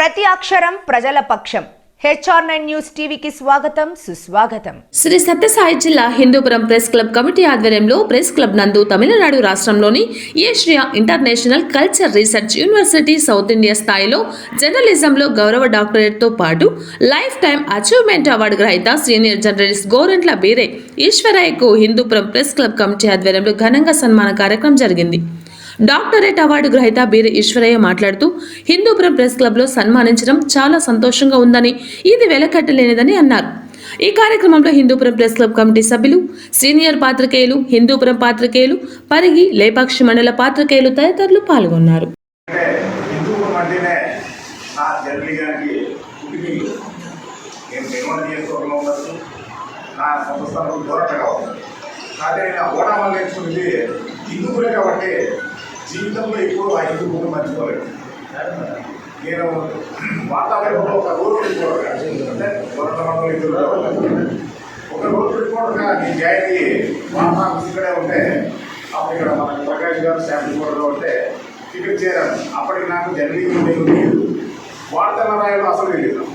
ప్రతి అక్షరం ప్రజల పక్షం. HR9 న్యూస్ టీవీకి స్వాగతం సుస్వాగతం. శ్రీ సత్యసాయి జిల్లా హిందూపురం ప్రెస్ క్లబ్ కమిటీ ఆధ్వర్యంలో ప్రెస్ క్లబ్ నందు తమిళనాడు రాష్ట్రంలోని Asia international culture research university south India స్థాయిలో జర్నలిజంలో గౌరవ డాక్టరేట్తో పాటు లైఫ్ టైం అచీవ్మెంట్ అవార్డు గ్రహీత సీనియర్ జర్నలిస్ట్ గోరంట్ల బీరే ఈశ్వరయ్యకు హిందూపురం ప్రెస్ క్లబ్ కమిటీ ఆధ్వర్యంలో ఘనంగా సన్మాన కార్యక్రమం జరిగింది. డాక్టరేట్ అవార్డు గ్రహీత బీర ఈశ్వరయ్య మాట్లాడుతూ హిందూపురం ప్రెస్ క్లబ్లో సన్మానించడం చాలా సంతోషంగా ఉందని, ఇది వెలకట్టలేనిదని అన్నారు. ఈ కార్యక్రమంలో హిందూపురం ప్రెస్ క్లబ్ కమిటీ సభ్యులు, సీనియర్ పాత్రికేయులు, హిందూపురం పాత్రికేయులు, పరిగి, లేపాక్షి మండల పాత్రికేయులు తదితరులు పాల్గొన్నారు. జీవితంలో ఎక్కువ ఆ హిందూ మర్చిపోలేదు. నేను వాతావరణంలో ఒక రోజు పెట్టుకోవడం అంటే ఒక రోజు పెట్టుకోవడంగా నేను జాయిన్ అయ్యి వాతావరణం ఇక్కడే ఉంటే అప్పుడు ఇక్కడ మనకి ప్రకాష్ గారు శాంపుల్ కూడా ఉంటే ఇక్కడ చేరాను. అప్పటికి నాకు జర్నలిజం తెలియదు, వార్తల రాయడం అసలు తెలియదు.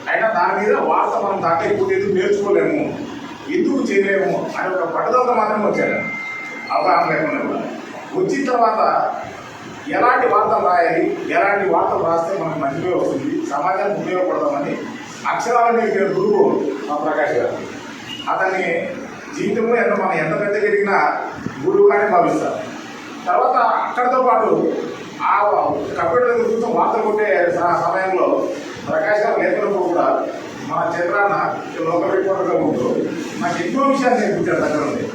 అయినా దాని మీద వార్త మనం దాకా ఎక్కువ ఎందుకు నేర్చుకోలేము, ఎందుకు చేయలేము అని ఒక పట్టుదల మాత్రం వచ్చాను. అవగాహన లేకుండా వచ్చిన తర్వాత ఎలాంటి వార్తలు రాయాలి, ఎలాంటి వార్తలు రాస్తే మనకు మంచిగా వస్తుంది, సమాజానికి ఉపయోగపడదామని అక్షరాలని గురువు మా ప్రకాష్ గారు. అతన్ని జీవితంలో మనం ఎంత పెద్ద జరిగినా గురువుగానే భావిస్తారు. తర్వాత అక్కడితో పాటు ఆ కంప్యూటర్ దగ్గర కూర్చొని వార్తలు కొట్టే సమయంలో ప్రకాష్ గారు లేఖలతో కూడా మన చంద్రాన్న లోకల్ రిపోర్టర్గా ఉంటూ నాకు ఎన్నో విషయాలు నేర్పించారు. దగ్గర ఉంది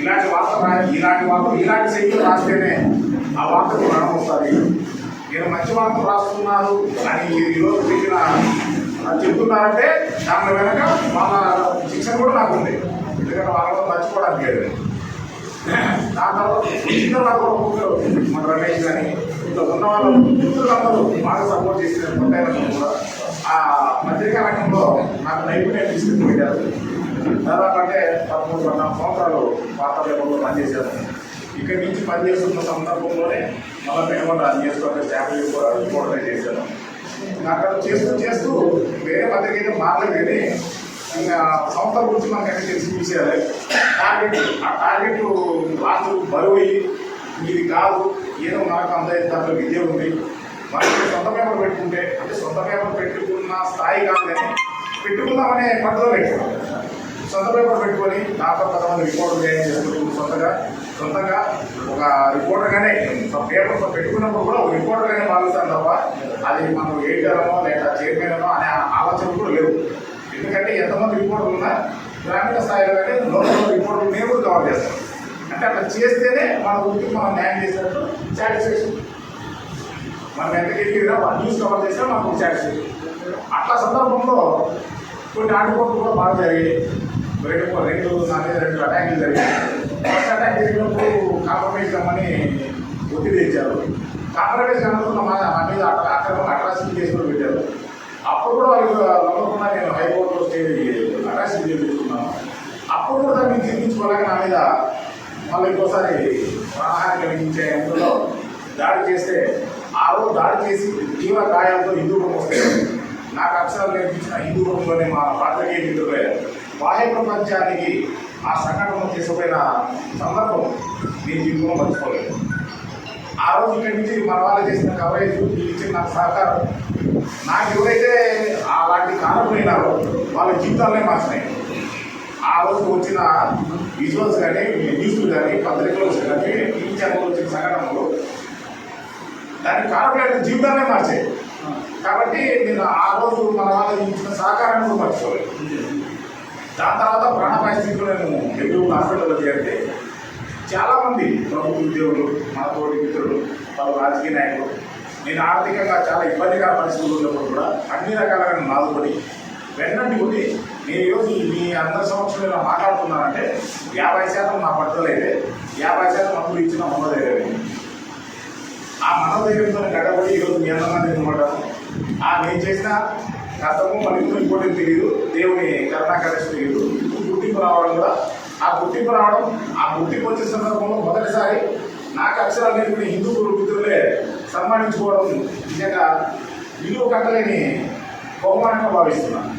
ఇలాంటి వార్త రాయాలి, ఇలాంటి శైలిలో రాస్తేనే ఆ వార్తకు రణం వస్తుంది. నేను మంచి వార్తలు రాస్తున్నాను అని ఈరోజు చెప్పిన చెప్తున్నారంటే దాని వెనక వాళ్ళ శిక్షణ కూడా నాకు ఉంది. ఎందుకంటే వాళ్ళతో మర్చిపోవడానికి లేదు. దాని తర్వాత నాకు మన రమేష్ కానీ ఇంట్లో ఉన్న వాళ్ళు మిత్రులందరూ బాగా సపోర్ట్ చేసిన కొత్త కూడా ఆ పత్రికా రంగంలో నాకు నైపుణ్యం తీసుకుని పెట్టారు. దాదాపు అంటే 13-14 సంవత్సరాలు వార్తా పేపర్లో పనిచేశాను. ఇక్కడి నుంచి పనిచేస్తున్న సందర్భంలోనే మళ్ళీ పెనుగొండ నియోజకవర్గ స్టాఫ్ రిపోర్టర్ చేశాను. అక్కడ చేస్తూ వేరే పత్రిక మారలేదు. కానీ ఇంకా సంస్థల గురించి మనకు అన్నీ తెలిసి విషయాలే. ఆ టార్గెట్ లాస్ట్ బరువు ఇది కాదు, ఏదో మనకు అంత దాంట్లో విద్య ఉంది. మనకి సొంత పేపర్ పెట్టుకుంటే అంటే సొంత పేపర్ పెట్టుకున్న స్థాయి కాదు, కానీ పెట్టుకుందామనే పద్ధతిలో ఎక్కువ సొంత పేపర్ పెట్టుకొని నాతో కొంతమంది రిపోర్టర్ జాయిన్ చేసుకుంటూ సొంతంగా ఒక రిపోర్టర్గానే పేపర్ పెట్టుకున్నప్పుడు కూడా ఒక రిపోర్టర్గానే భావిస్తాను తప్ప అది మనం ఎడిటరనో లేదా చైర్మన్ అనే ఆలోచన కూడా లేవు. ఎందుకంటే ఎంతమంది రిపోర్టర్లు ఉన్నా గ్రామీణ స్థాయిలో కానీ లోకల్ రిపోర్టర్లు నేను కూడా కవర్ చేస్తాను. అంటే అట్లా చేస్తేనే మన వృత్తికి మనం న్యాయం చేసినట్టు సాటిస్ఫాక్షన్. మనం ఎంత ఎదిగినా న్యూస్ కవర్ చేసినా మనకు సాటిస్ఫాక్షన్. అట్లా సందర్భంలో కొన్ని ఆటపోట్లు కూడా బాగా జరిగాయి. రెండు అటాకులు జరిగాయి. ఫస్ట్ అటాక్ జరిగినప్పుడు కాంప్రమైజ్ కమ్మని ఒత్తిడి తెచ్చారు. కాంప్రమైజ్ కమ్ముతున్న మా మీద అట్రాసిటీ కేసు కూడా పెట్టారు. అప్పుడు కూడా వాళ్ళకి నమ్మకుండా నేను హైకోర్టులో అట్రాసిటీ చేయించుకున్నాను. అప్పుడు కూడా దాన్ని తీర్పించుకోలేక నా మీద మళ్ళీ ఇంకోసారి ప్రాణహాని కలిగించే అందులో దాడి చేస్తే ఆ రోజు దాడి చేసి తీవ్ర గాయాలతో హిందూపురం వస్తే నాకు అక్షరాలు నేర్పించిన హిందూపురంలోనే మా పాత్రికేయ మిత్రులే బాహ్య ప్రపంచానికి ఆ సంఘటన తీసుకుపోయిన సందర్భం నేను జీవితంలో మర్చిపోలేదు. ఆ రోజు ఇక్కడి నుంచి మన వాళ్ళు చేసిన కవరేజ్ ఇచ్చిన నాకు సహకారం, నాకు ఎవరైతే అలాంటి కారణమైనారో వాళ్ళ జీవితాలనే మార్చినాయి. ఆ రోజు వచ్చిన విజువల్స్ కానీ న్యూస్లు కానీ పత్రికలు కానీ టీవీ ఛానల్ వచ్చిన సంఘటనలు దానికి కారణమైన జీవితాలనే మార్చాయి. కాబట్టి నేను ఆ రోజు మన వాళ్ళు ఇచ్చిన సహకారాన్ని కూడా మర్చిపోలేదు. దాని తర్వాత ప్రాణాపాయ స్థితిలో నేను నెల్లూరు హాస్పిటల్లో చేరితే చాలామంది ప్రభుత్వ ఉద్యోగులు, మన తోటి మిత్రులు, వాళ్ళు రాజకీయ నాయకులు, నేను ఆర్థికంగా చాలా ఇబ్బందికర పరిస్థితులు ఉన్నప్పుడు కూడా అన్ని రకాలుగా నేను బాధపడి వెన్నంటి ఉంది. నేను ఈరోజు మీ అందరి సమక్షంలో ఇలా మాట్లాడుతున్నానంటే 50% నా పట్టుదల అయితే 50% అప్పుడు ఇచ్చిన మనోధైర్యం. ఆ మనోధైర్యంతో గడబడి ఈరోజు మీ అందరినీ నిలబడ్డాను. నేను చేసిన గతము మన ఇంకోటి తెలియదు, దేవుని కరుణాకరేష్ తెలియదు. గుర్తింపు రావడం కూడా ఆ గుర్తింపు వచ్చే సందర్భంలో మొదటిసారి నాకు అక్షరాలు నేర్పిన హిందూ మిత్రులే సన్మానించుకోవడం నిజంగా విలువ కట్టలేని బహుమానంగా భావిస్తున్నాను.